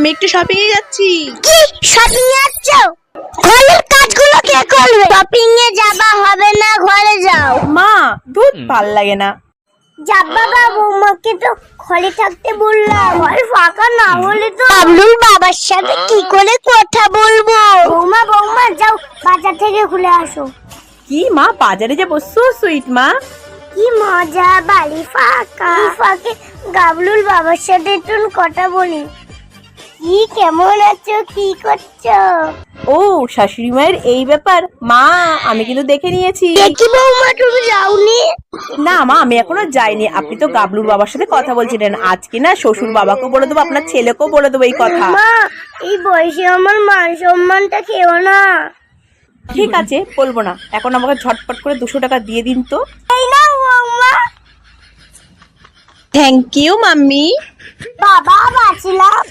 আমি একটু শপিং এ যাচ্ছি। কি শপিং এ যাচ্ছ? ঘরের কাজগুলো কে করবে? শপিং এ যাবা হবে না, ঘরে যাও। মা দুধ ভাল লাগে না। যাবা গা, বৌমাকে তো ঘরে থাকতে বললাম। ঘরে ফাঁকা না হলে তো বাবলুর বাবার সাথে কি করে কথা বলবো? বৌমা বৌমা যাও, বাজার থেকে খুলে আসো। কি মা, বাজারে যাবো? সো সুইট মা। কি মজা, বাড়ি ফাঁকা। ফাঁকে গাবলুর বাবার সাথে একটু কথা বলি। কি কেমন আছো, কি করছো? ও শাশুড়ি মায়ের এই ব্যাপার। মা আমি কিন্তু দেখে নিয়েছি। দেখি বৌমা, তুমি যাওনি? না মা, আমি এখনো যাইনি। আপনি তো গাবলুর বাবার সাথে কথা বলছিলেন। আজকে না শ্বশুর বাবাকেও বলে দেবো, আপনার ছেলেকেও বলে দেবো এই কথা। মা, এই বয়সে আমার মান সম্মানটা খেও না। ঠিক আছে, বলবো না। এখন আমাকে ঝটপট করে 200 টাকা দিয়ে দিন তো। এই নাও বৌমা। Thank you mummy. বাবা বাঁচলাম।